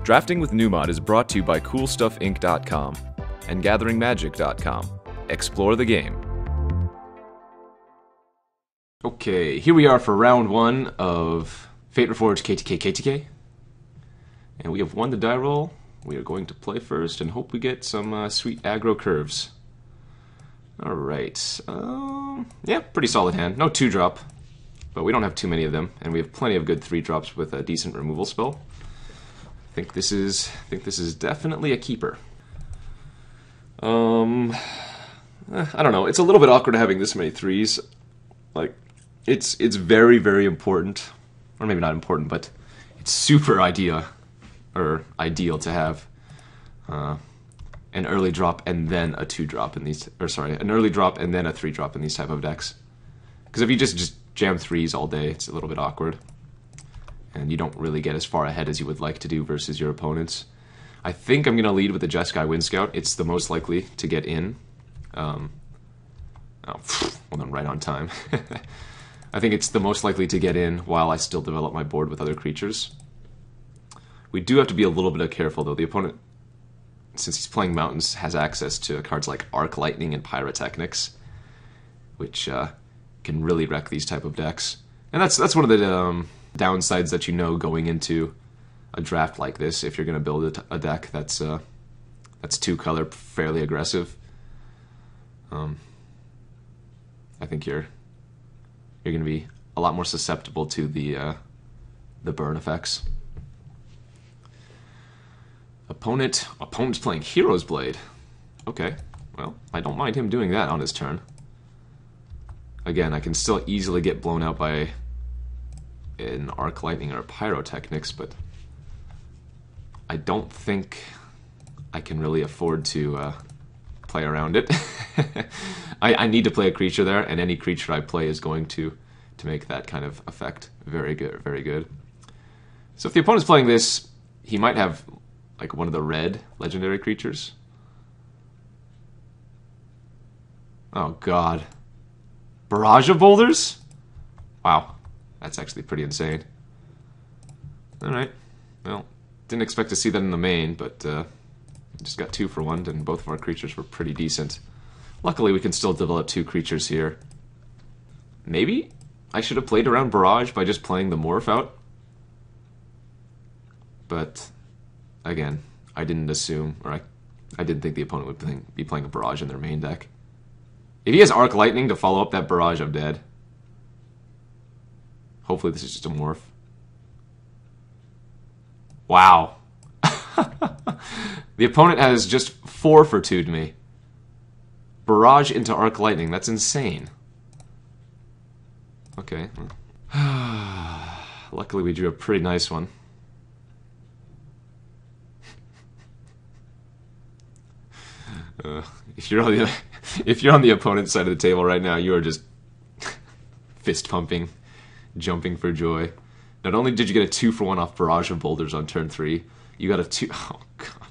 Drafting with Numot is brought to you by CoolStuffInc.com and GatheringMagic.com. Explore the game. Okay, here we are for round 1 of Fate Reforged KTK. And we have won the die roll. We are going to play first and hope we get some sweet aggro curves. Alright, yeah, pretty solid hand. No 2-drop, but we don't have too many of them, and we have plenty of good 3-drops with a decent removal spell. I think this is definitely a keeper. I don't know. It's a little bit awkward having this many 3s. Like, it's very, very important, or maybe not important, but it's super ideal to have an early drop and then a 2-drop in these, or sorry, an early drop and then a 3-drop in these type of decks. Because if you just jam 3s all day, it's a little bit awkward, and you don't really get as far ahead as you would like to do versus your opponents. I think I'm going to lead with the Jeskai Windscout. It's the most likely to get in. Oh, well done, right on time. I think it's the most likely to get in while I still develop my board with other creatures. We do have to be a little bit careful, though. The opponent, since he's playing Mountains, has access to cards like Arc Lightning and Pyrotechnics, which can really wreck these type of decks. And that's one of the downsides that you know going into a draft like this. If you're going to build a deck that's 2-color, fairly aggressive, I think you're going to be a lot more susceptible to the burn effects. Opponent's playing Hero's Blade. Okay, well, I don't mind him doing that on his turn. Again, I can still easily get blown out by an Arc Lightning or Pyrotechnics, but I don't think I can really afford to play around it. I need to play a creature there, and any creature I play is going to make that kind of effect. Very good, very good. So if the opponent's playing this, he might have like one of the red legendary creatures. Oh god. Barrage of Boulders? Wow. That's actually pretty insane. Alright. Well, didn't expect to see that in the main, but just got 2 for 1, and both of our creatures were pretty decent. Luckily, we can still develop 2 creatures here. Maybe I should have played around Barrage by just playing the Morph out. But, again, I didn't assume, or I didn't think the opponent would be playing a Barrage in their main deck. If he has Arc Lightning to follow up that Barrage, I'm dead. Hopefully this is just a Morph. Wow. The opponent has just 4 for 2'd me. Barrage into Arc Lightning, that's insane. Okay. Luckily we drew a pretty nice one. If you're on the opponent's side of the table right now, you are just fist pumping, jumping for joy. Not only did you get a 2 for 1 off Barrage of Boulders on turn 3, you got a 2. Oh god,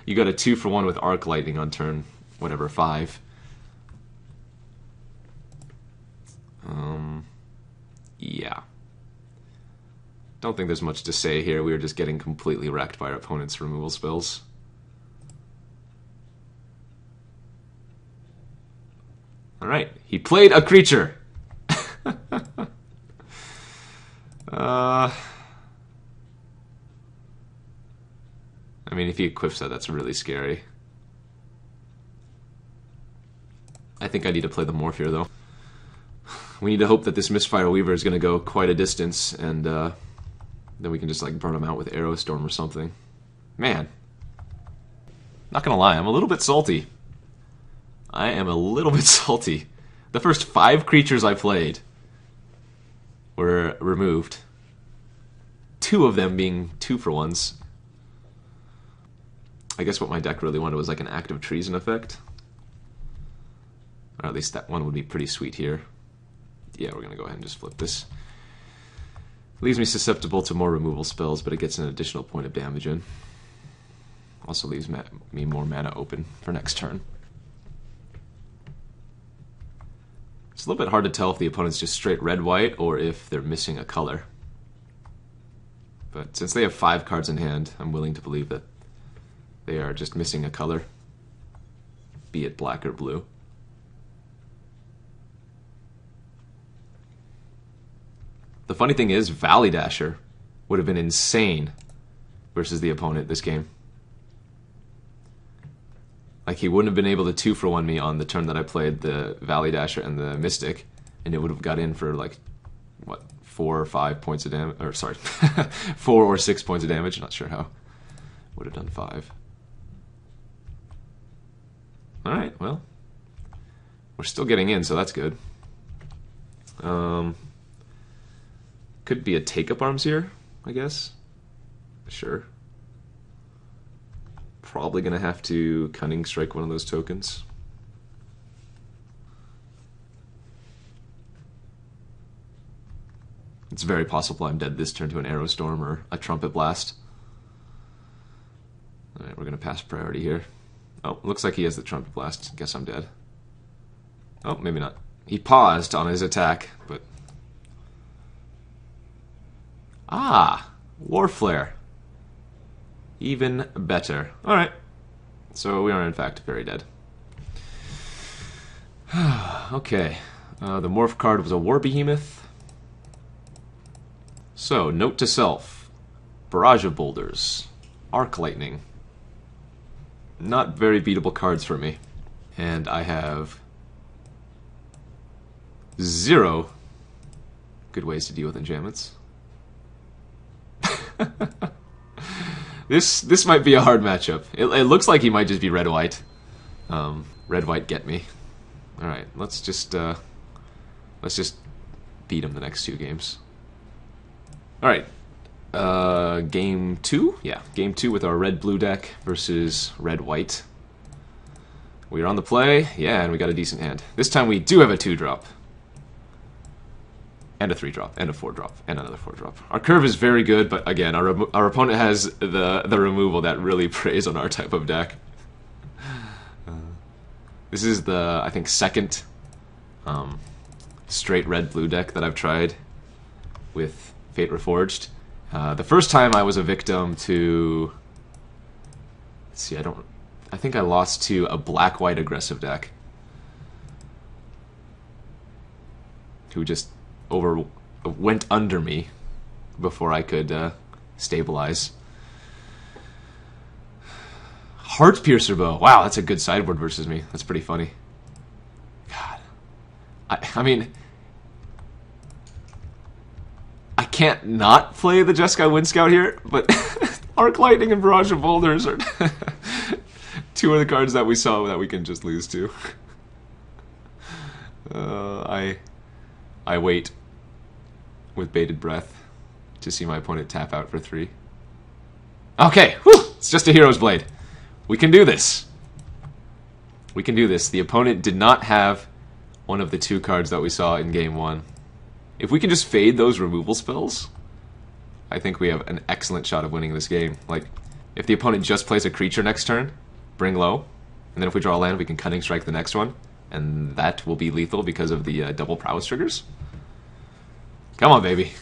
you got a 2 for 1 with Arc Lightning on turn whatever 5. Yeah. Don't think there's much to say here. We were just getting completely wrecked by our opponent's removal spells. Alright, he played a creature! I mean, if he equips that, that's really scary. I think I need to play the Morph here, though. We need to hope that this Mistfire Weaver is going to go quite a distance, and then we can just like burn him out with Arrow Storm or something. Man. Not gonna lie, I'm a little bit salty. I am a little bit salty. The first 5 creatures I played were removed. 2 of them being 2 for 1s. I guess what my deck really wanted was like an Act of Treason effect. Or at least that one would be pretty sweet here. Yeah, we're gonna go ahead and just flip this. Leaves me susceptible to more removal spells, but it gets an additional point of damage in. Also leaves me more mana open for next turn. It's a little bit hard to tell if the opponent's just straight red-white or if they're missing a color. But since they have 5 cards in hand, I'm willing to believe that they are just missing a color, be it black or blue. The funny thing is, Valley Dasher would have been insane versus the opponent this game. Like, he wouldn't have been able to 2-for-1 me on the turn that I played the Valley Dasher and the Mystic, and it would have got in for, like, what, 4 or 5 points of damage, or sorry, 4 or 6 points of damage, not sure how. Would have done 5. Alright, well, we're still getting in, so that's good. Could be a take-up arms here, I guess. Sure. Probably gonna have to Cunning Strike one of those tokens. It's very possible I'm dead this turn to an Arrow Storm or a Trumpet Blast. Alright, we're gonna pass priority here. Oh, looks like he has the Trumpet Blast. Guess I'm dead. Oh, maybe not. He paused on his attack, but... Ah! Warflare. Even better. Alright. So we are in fact very dead. Okay. The Morph card was a War Behemoth. So, note to self. Barrage of Boulders. Arc Lightning. Not very beatable cards for me. And I have 0 good ways to deal with enchantments. This might be a hard matchup. It looks like he might just be red-white. Red-white get me. Alright, let's just beat him the next 2 games. Alright. Game 2? Yeah, game 2 with our red-blue deck versus red-white. We are on the play, yeah, and we got a decent hand. This time we do have a 2-drop. And a 3-drop, and a 4-drop, and another 4-drop. Our curve is very good, but again, our opponent has the removal that really preys on our type of deck. This is the, I think, second straight red-blue deck that I've tried with Fate Reforged. The first time I was a victim to... Let's see, I think I lost to a black-white aggressive deck. Who just went under me before I could stabilize. Heart Piercer Bow. Wow, that's a good sideboard versus me. That's pretty funny. God. I mean... I can't not play the Jeskai Windscout here, but Arc Lightning and Barrage of Boulders are 2 of the cards that we saw that we can just lose to. I wait with bated breath to see my opponent tap out for 3. Okay, whew, it's just a Hero's Blade. We can do this. We can do this. The opponent did not have one of the 2 cards that we saw in game 1. If we can just fade those removal spells, I think we have an excellent shot of winning this game. Like, if the opponent just plays a creature next turn, bring low, and then if we draw a land, we can Cunning Strike the next one, and that will be lethal because of the double prowess triggers. Come on, baby.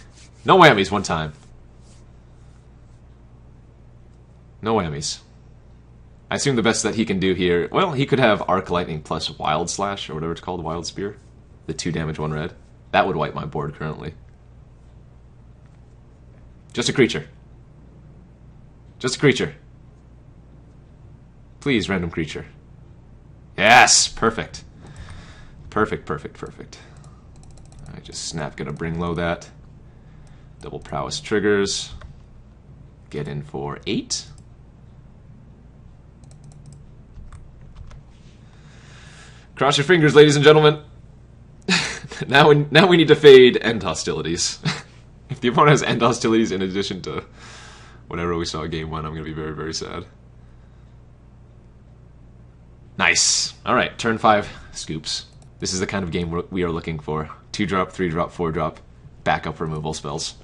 No whammies one time. No whammies. I assume the best that he can do here... Well, he could have Arc Lightning plus Wild Slash, or whatever it's called, Wild Spear. The 2 damage, 1 red. That would wipe my board currently. Just a creature. Just a creature. Please, random creature. Yes! Perfect. Perfect, perfect, perfect. I just snap, gonna bring low that. Double prowess triggers. Get in for 8. Cross your fingers, ladies and gentlemen. Now we need to fade end hostilities. If the opponent has end hostilities in addition to whatever we saw in game 1, I'm gonna be very, very sad. Nice. Alright, turn 5, scoops. This is the kind of game we are looking for. 2-drop, 3-drop, 4-drop, backup removal spells.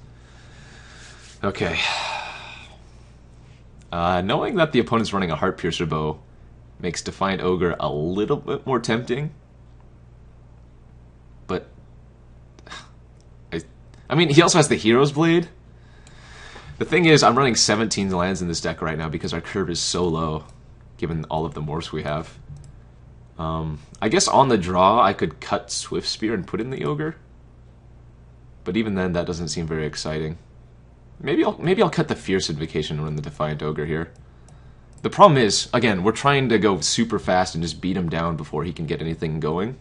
Okay. Knowing that the opponent's running a Heart Piercer Bow makes Defiant Ogre a little bit more tempting. But... I mean, he also has the Hero's Blade. The thing is, I'm running 17 lands in this deck right now because our curve is so low, given all of the morphs we have. I guess on the draw, I could cut Swiftspear and put in the Ogre. But even then, that doesn't seem very exciting. Maybe I'll cut the Fierce Invocation and run the Defiant Ogre here. The problem is, again, we're trying to go super fast and just beat him down before he can get anything going,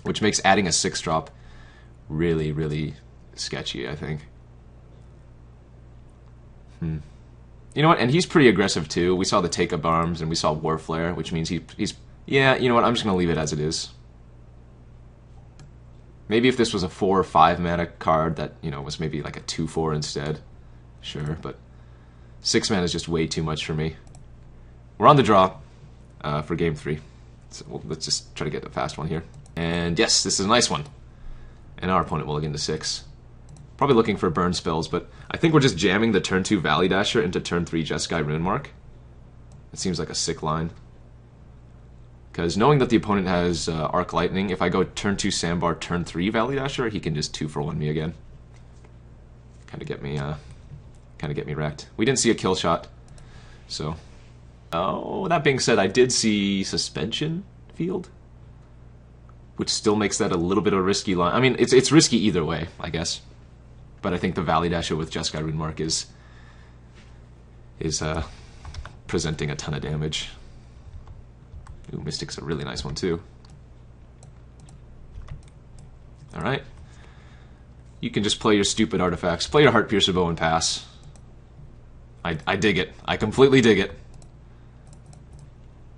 which makes adding a 6-drop really, really sketchy, I think. You know what? And he's pretty aggressive too. We saw the Take-Up Arms and we saw War Flare, which means he's... Yeah, you know what? I'm just going to leave it as it is. Maybe if this was a 4 or 5 mana card that, you know, was maybe like a 2/4 instead. Sure, but 6 mana is just way too much for me. We're on the draw for game 3. So let's just try to get a fast one here. And yes, this is a nice one. And our opponent will look into 6. Probably looking for burn spells, but I think we're just jamming the turn 2 Valley Dasher into turn 3 Jeskai Runemark. It seems like a sick line. Because knowing that the opponent has Arc Lightning, if I go turn 2 Sandbar, turn 3 Valley Dasher, he can just 2-for-1 me again. Kind of get me wrecked. We didn't see a kill shot, so. Oh, that being said, I did see Suspension Field, which still makes that a little bit of a risky line. I mean, it's risky either way, I guess. But I think the Valley Dasher with Jeskai Runemark is presenting a ton of damage. Ooh, Mystic's a really nice one too. Alright. You can just play your stupid artifacts. Play your Heart Piercer Bow and pass. I dig it. I completely dig it.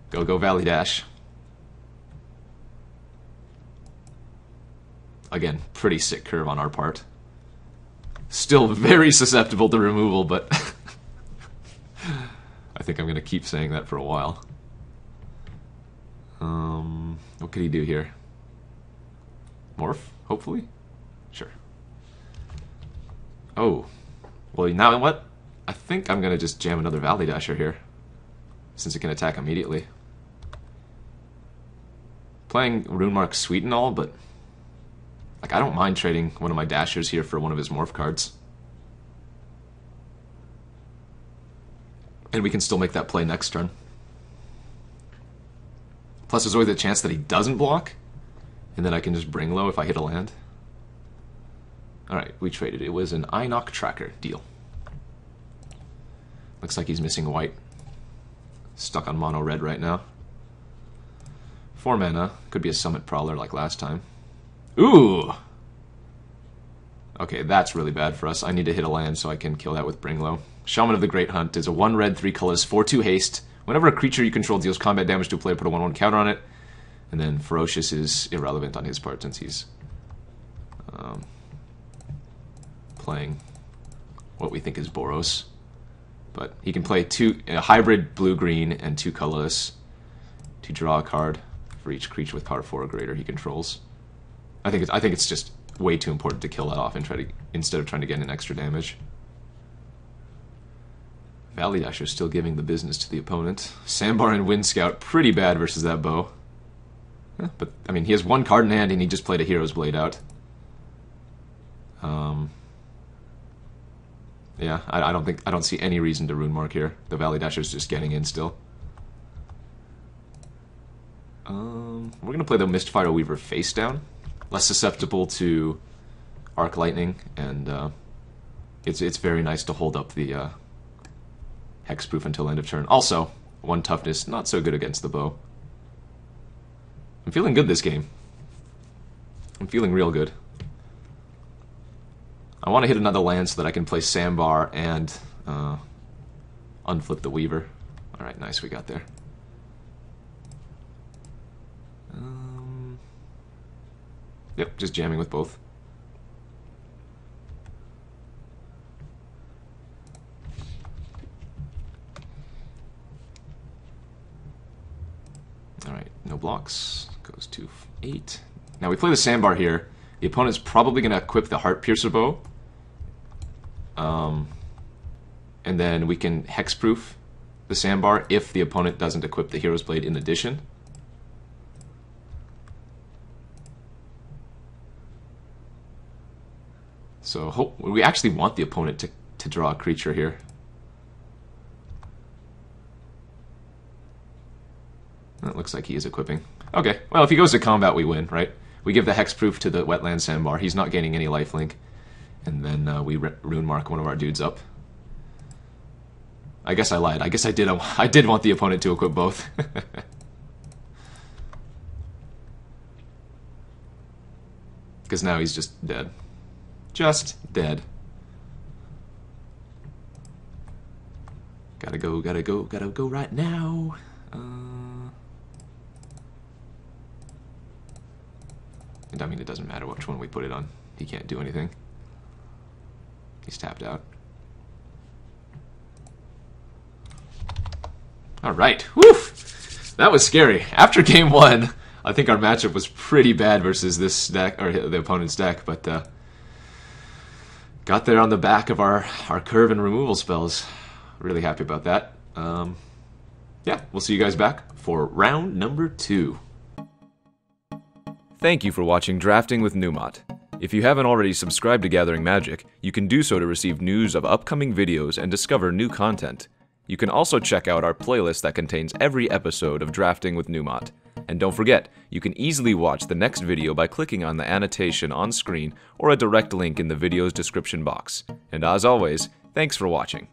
Go Valley Dash. Again, pretty sick curve on our part. Still very susceptible to removal, but I think I'm going to keep saying that for a while. What could he do here? Morph, hopefully? Sure. Oh. Well, now what? I think I'm going to just jam another Valley Dasher here, since it can attack immediately. Playing Runemark sweet and all, but like I don't mind trading one of my Dashers here for one of his Morph cards. And we can still make that play next turn. Plus, there's always a chance that he doesn't block, and then I can just bring low if I hit a land. Alright, we traded. It was an Inoc Tracker deal. Looks like he's missing white. Stuck on mono red right now. 4 mana. Could be a Summit Prowler like last time. Ooh! Okay, that's really bad for us. I need to hit a land so I can kill that with Bring Low. Shaman of the Great Hunt is a 1 red, 3 colors, 4/2 haste. Whenever a creature you control deals combat damage to a player, put a 1/1 counter on it. And then Ferocious is irrelevant on his part since he's playing what we think is Boros. But he can play a hybrid blue-green and 2 colorless to draw a card for each creature with power 4 or greater he controls. I think it's just way too important to kill that off and instead of trying to get in extra damage. Valley Dasher still giving the business to the opponent. Sandbar and Windscout, pretty bad versus that bow. Yeah, but, I mean, he has 1 card in hand and he just played a Hero's Blade out. Yeah, I don't see any reason to Runemark here. The Valley Dasher's just getting in still. We're gonna play the Mistfire Weaver face down. Less susceptible to Arc Lightning, and it's very nice to hold up the Hexproof until end of turn. Also, 1 toughness, not so good against the bow. I'm feeling good this game. I'm feeling real good. I want to hit another land so that I can play Sandbar and unflip the Weaver. Alright, nice, we got there. Yep, just jamming with both. Alright, no blocks. Goes to 8. Now we play the Sandbar here. The opponent's probably going to equip the Heart Piercer Bow. And then we can hexproof the Sandbar if the opponent doesn't equip the Hero's Blade in addition. So we actually want the opponent to draw a creature here. It looks like he is equipping. Okay, well, if he goes to combat, we win, right? We give the hexproof to the Wetland Sandbar. He's not gaining any lifelink. And then we Runemark one of our dudes up. I guess I lied. I guess I did want the opponent to equip both. Because now he's just dead. Just dead. Gotta go right now. I mean, it doesn't matter which one we put it on. He can't do anything. He's tapped out. Alright, woof! That was scary. After game one, I think our matchup was pretty bad versus this deck, or the opponent's deck, but got there on the back of our curve and removal spells. Really happy about that. Yeah, we'll see you guys back for round number 2. Thank you for watching Drafting with Numot. If you haven't already subscribed to Gathering Magic, you can do so to receive news of upcoming videos and discover new content. You can also check out our playlist that contains every episode of Drafting with Numot. And don't forget, you can easily watch the next video by clicking on the annotation on screen or a direct link in the video's description box. And as always, thanks for watching.